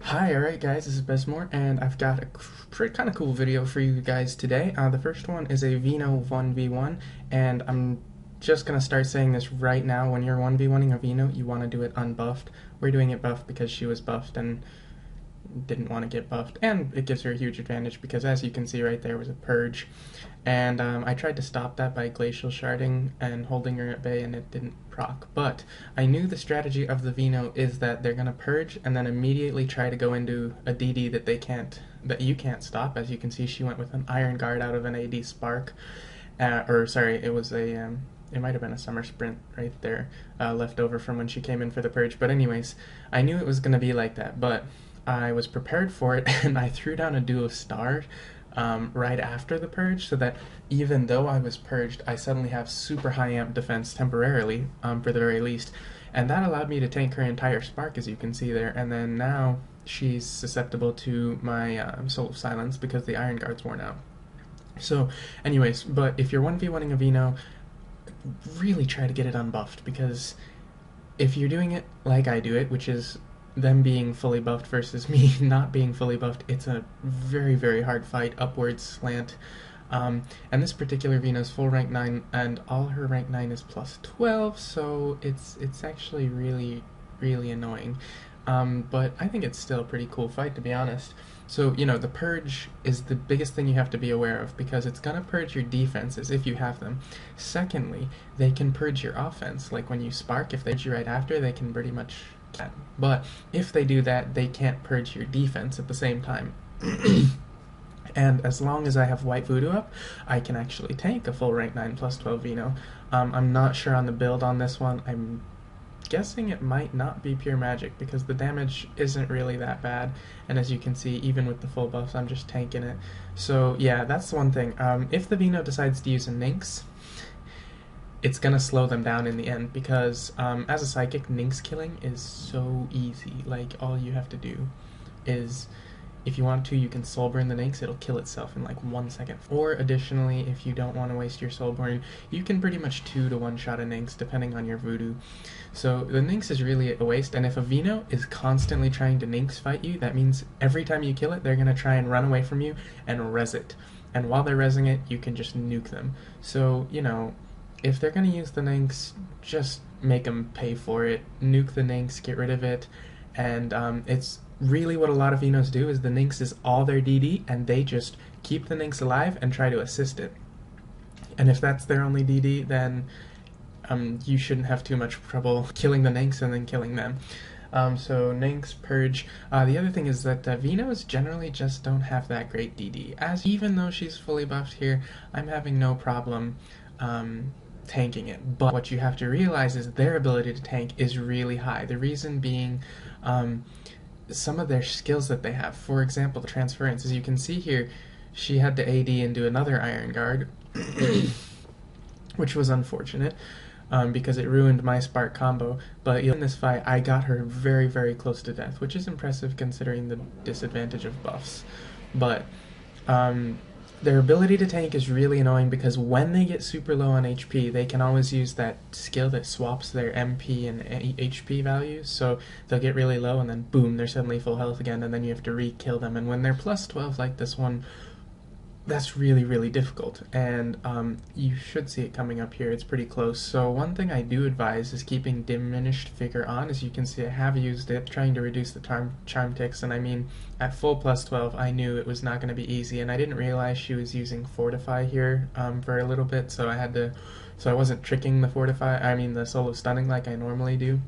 Hi, alright guys, this is Bezmor, and I've got a kind of cool video for you guys today. The first one is a Veno 1v1, and I'm just going to start saying this right now. When you're 1v1ing a Veno, you want to do it unbuffed. We're doing it buffed because she was buffed and didn't want to get buffed, and it gives her a huge advantage because, as you can see right there, was a purge. And I tried to stop that by glacial sharding and holding her at bay, and it didn't proc. But I knew the strategy of the Veno is that they're gonna purge and then immediately try to go into a DD that you can't stop. As you can see, she went with an Iron Guard out of an AD Spark, or sorry, it was a it might have been a summer sprint right there, left over from when she came in for the purge. But anyways, I knew it was gonna be like that, but I was prepared for it, and I threw down a duo star right after the purge, so that even though I was purged, I suddenly have super high amp defense temporarily, for the very least, and that allowed me to tank her entire spark, as you can see there. And then now she's susceptible to my Soul of Silence because the Iron Guard's worn out. So anyways, but if you're 1v1ing a Veno, really try to get it unbuffed, because if you're doing it like I do it, which is them being fully buffed versus me not being fully buffed, it's a very, very hard fight, upwards slant. And this particular Veno is full rank 9, and all her rank 9 is plus 12, so it's actually really, really annoying. But I think it's still a pretty cool fight, to be honest. So, the purge is the biggest thing you have to be aware of, because it's going to purge your defenses if you have them. Secondly, they can purge your offense. Like when you spark, if they purge you right after, they can pretty much... But if they do that, they can't purge your defense at the same time. And as long as I have White Voodoo up, I can actually tank a full rank 9 plus 12 Veno. I'm not sure on the build on this one. I'm guessing it might not be pure magic, because the damage isn't really that bad, and as you can see, even with the full buffs, I'm just tanking it. So yeah, that's one thing. If the Veno decides to use a Nynx, it's gonna slow them down in the end, because as a psychic, Nynx killing is so easy. Like, all you have to do is, if you want to, you can soulburn the Nynx, it'll kill itself in like 1 second. Or additionally, if you don't want to waste your soulburn, you can pretty much 2 to 1 shot a Nynx depending on your voodoo. So the Nynx is really a waste, and if a Veno is constantly trying to Nynx fight you, that means every time you kill it, they're gonna try and run away from you and res it. And while they're resing it, you can just nuke them. So, if they're going to use the Nynx, just make them pay for it. Nuke the Nynx, get rid of it, and it's really what a lot of Venos do, is the Nynx is all their DD, and they just keep the Nynx alive and try to assist it. And if that's their only DD, then you shouldn't have too much trouble killing the Nynx and then killing them. So Nynx, Purge. The other thing is that Venos generally just don't have that great DD. Even though she's fully buffed here, I'm having no problem tanking it. But what you have to realize is their ability to tank is really high. The reason being some of their skills that they have. For example, the transference. As you can see here, she had to AD into another Iron Guard, which was unfortunate, because it ruined my Spark combo. But in this fight, I got her very, very close to death, which is impressive considering the disadvantage of buffs. But their ability to tank is really annoying, because when they get super low on HP, they can always use that skill that swaps their MP and HP values, so they'll get really low and then boom, they're suddenly full health again, and then you have to re-kill them. And when they're plus 12 like this one, that's really, really difficult, and you should see it coming up here. It's pretty close. So one thing I do advise is keeping diminished figure on. As you can see, I have used it, trying to reduce the charm ticks, and I mean, at full plus 12, I knew it was not going to be easy, and I didn't realize she was using Fortify here for a little bit, so I wasn't tricking the Soul of Stunning like I normally do.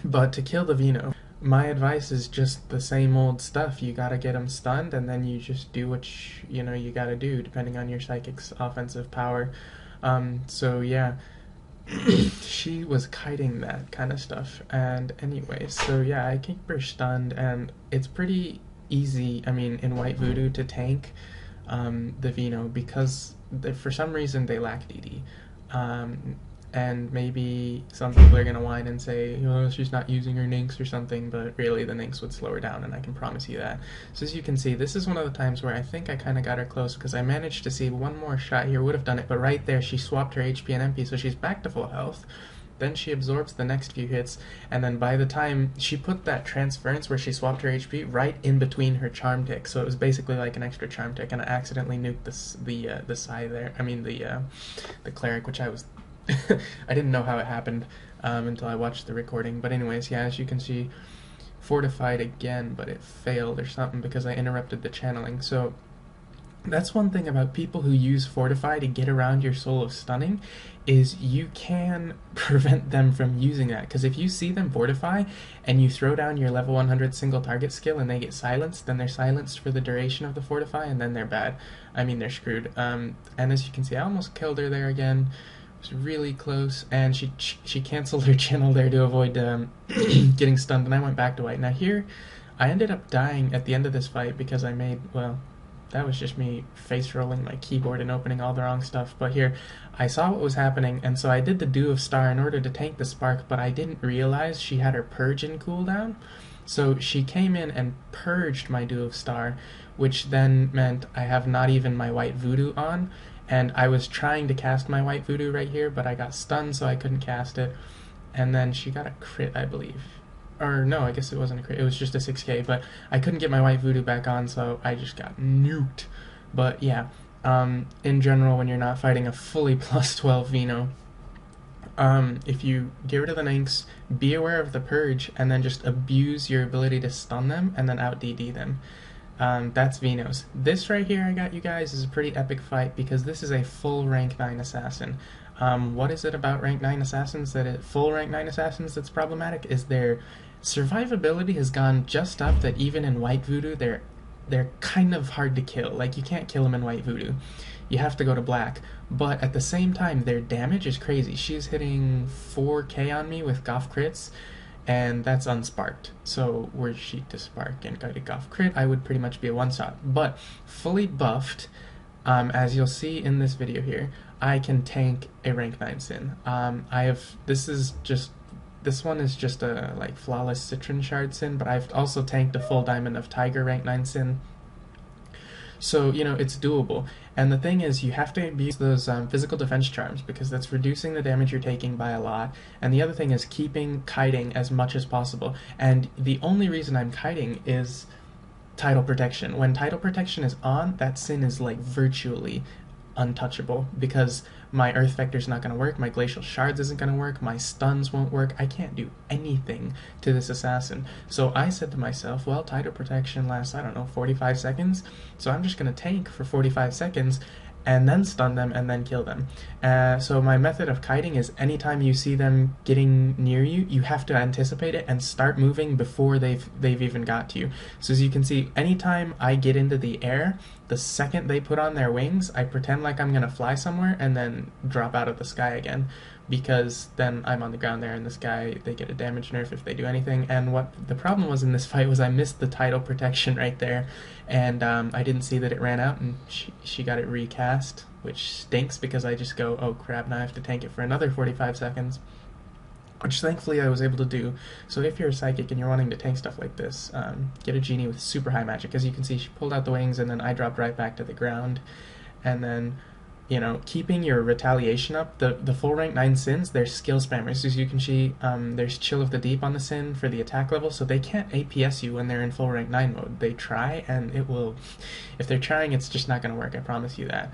But to kill the Veno, my advice is just the same old stuff. You gotta get them stunned, and then you just do what you gotta do, depending on your psychic's offensive power. So yeah, she was kiting that kind of stuff. And anyway, so yeah, I keep her stunned, and it's pretty easy, in White Voodoo, to tank the Veno, because for some reason they lack DD. And maybe some people are going to whine and say, she's not using her Nynx or something, but really the Nynx would slow her down, and I can promise you that. So as you can see, this is one of the times where I think I kind of got her close, because I managed to see one more shot here would have done it, but right there she swapped her HP and MP, so she's back to full health. then she absorbs the next few hits, and then by the time she put that transference where she swapped her HP right in between her charm tick, so it was basically like an extra charm tick, and I accidentally nuked the Psy there. I mean the cleric, which I was I didn't know how it happened until I watched the recording. But anyways, yeah, as you can see, fortified again, but it failed or something because I interrupted the channeling. So that's one thing about people who use fortify to get around your soul of stunning, is you can prevent them from using that, because if you see them fortify and you throw down your level 100 single target skill and they get silenced, then they're silenced for the duration of the fortify, and then they're bad. I mean, they're screwed. And as you can see, I almost killed her there again. It was really close, and she canceled her channel there to avoid getting stunned, and I went back to white. Now here, I ended up dying at the end of this fight because I made, well, that was just me face rolling my keyboard and opening all the wrong stuff. But here, I saw what was happening, and so I did the Dew of Star in order to tank the spark, but I didn't realize she had her purge in cooldown. So she came in and purged my Dew of Star, which then meant I have not even my white voodoo on, and I was trying to cast my white voodoo right here, but I got stunned, so I couldn't cast it. And then she got a crit, I believe. Or no, I guess it wasn't a crit, it was just a 6k, but I couldn't get my white voodoo back on, so I just got nuked. But yeah, in general, when you're not fighting a fully plus 12 Veno, if you get rid of the ninks, be aware of the purge, and then just abuse your ability to stun them, and then out DD them. That's Venos. This right here I got you guys is a pretty epic fight, because this is a full rank 9 assassin. What is it about rank 9 assassins full rank 9 assassins that's problematic? Is their survivability has gone just up, that even in white voodoo they're kind of hard to kill. Like, you can't kill them in white voodoo. You have to go to black. But at the same time, their damage is crazy. She's hitting 4k on me with Goth crits, and that's unsparked. So were she to spark and got a Goth crit, I would pretty much be a one-shot. But fully buffed, as you'll see in this video here, I can tank a rank 9 Sin. This one is just a like flawless Citron Shard Sin, but I've also tanked a full Diamond of Tiger rank 9 Sin. So, you know, it's doable. And the thing is, you have to use those physical defense charms, because that's reducing the damage you're taking by a lot. And the other thing is keeping kiting as much as possible. And the only reason I'm kiting is tidal protection. When tidal protection is on, that Sin is like virtually untouchable, because my Earth Vector's not going to work, my Glacial Shards isn't going to work, my stuns won't work, I can't do anything to this assassin. So I said to myself, well, tidal protection lasts, I don't know, 45 seconds, so I'm just going to tank for 45 seconds and then stun them and then kill them. So my method of kiting is, anytime you see them getting near you, you have to anticipate it and start moving before they've even got to you. So as you can see, anytime I get into the air, the second they put on their wings, I pretend like I'm gonna fly somewhere and then drop out of the sky again, because then I'm on the ground there, and this guy, they get a damage nerf if they do anything. And what the problem was in this fight was I missed the tidal protection right there, and I didn't see that it ran out, and she got it recast, which stinks, because I just go, oh crap, now I have to tank it for another 45 seconds, which thankfully I was able to do. So if you're a psychic and you're wanting to tank stuff like this, get a genie with super high magic. As you can see, she pulled out the wings, and then I dropped right back to the ground. And then, you know, keeping your retaliation up, the full rank 9 Sins, they're skill spammers. As you can see, there's Chill of the Deep on the Sin for the attack level, so they can't APS you when they're in full rank 9 mode. They try, and it will, if they're trying, it's just not going to work, I promise you that.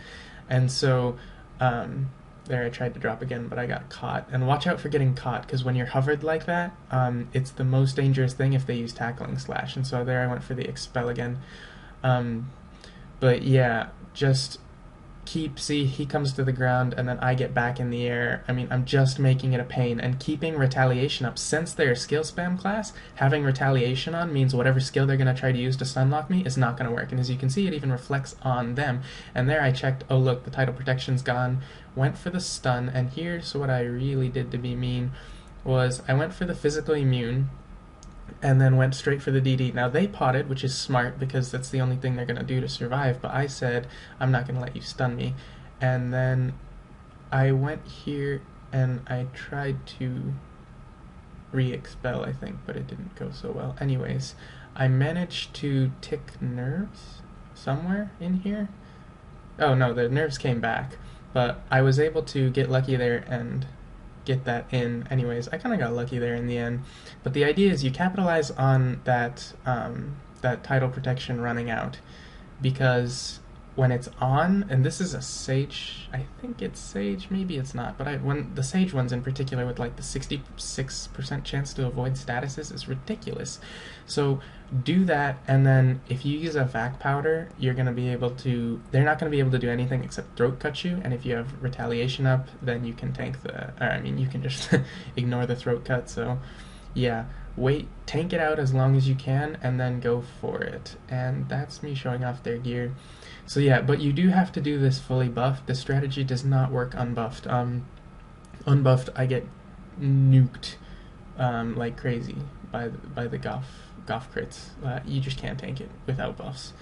And so, there I tried to drop again, but I got caught. And watch out for getting caught, because when you're hovered like that, it's the most dangerous thing if they use Tackling Slash. And so there I went for the Expel again. But yeah, just see, he comes to the ground, and then I get back in the air. I mean, I'm just making it a pain, and keeping retaliation up. Since they're a skill spam class, having retaliation on means whatever skill they're going to try to use to stunlock me is not going to work. And as you can see, it even reflects on them. And there I checked, oh look, the tidal protection's gone, went for the stun, and here's what I really did to be mean, was I went for the physical immune, and then went straight for the DD. Now they potted, which is smart, because that's the only thing they're going to do to survive, but I said, I'm not going to let you stun me. And then I went here, and I tried to re-expel, I think, but it didn't go so well. Anyways, I managed to tick nerves somewhere in here. Oh no, the nerves came back, but I was able to get lucky there and get that in. Anyways, I kind of got lucky there in the end. But the idea is you capitalize on that that title protection running out, because when it's on, and this is a Sage, I think it's Sage, maybe it's not, but when the Sage ones in particular with like the 66% chance to avoid statuses is ridiculous. So do that, and then if you use a vac powder, you're going to be able to, they're not going to be able to do anything except throat cut you, and if you have retaliation up, then you can tank the, or I mean, you can just ignore the throat cut. So yeah, tank it out as long as you can, and then go for it. And that's me showing off their gear. So yeah, but you do have to do this fully buffed. This strategy does not work unbuffed. Unbuffed, I get nuked like crazy by the Goff crits. You just can't tank it without buffs.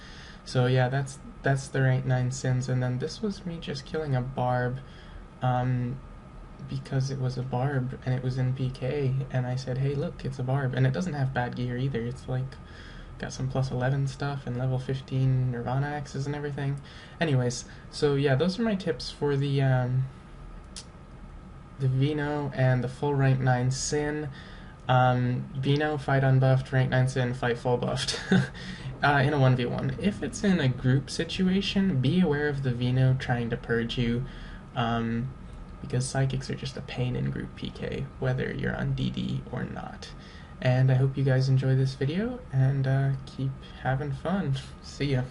So yeah, that's the rank 9 sins. And then this was me just killing a barb, because it was a barb and it was in PK, and I said, hey look, it's a barb, and it doesn't have bad gear either. It's like got some plus 11 stuff and level 15 Nirvana axes and everything. Anyways, so yeah, those are my tips for the Veno and the full rank 9 sin. Veno, fight unbuffed, rank 9 sin, fight full buffed. In a 1v1. If it's in a group situation, be aware of the Veno trying to purge you, because psychics are just a pain in group PK, whether you're on DD or not. And I hope you guys enjoy this video, and keep having fun. See ya.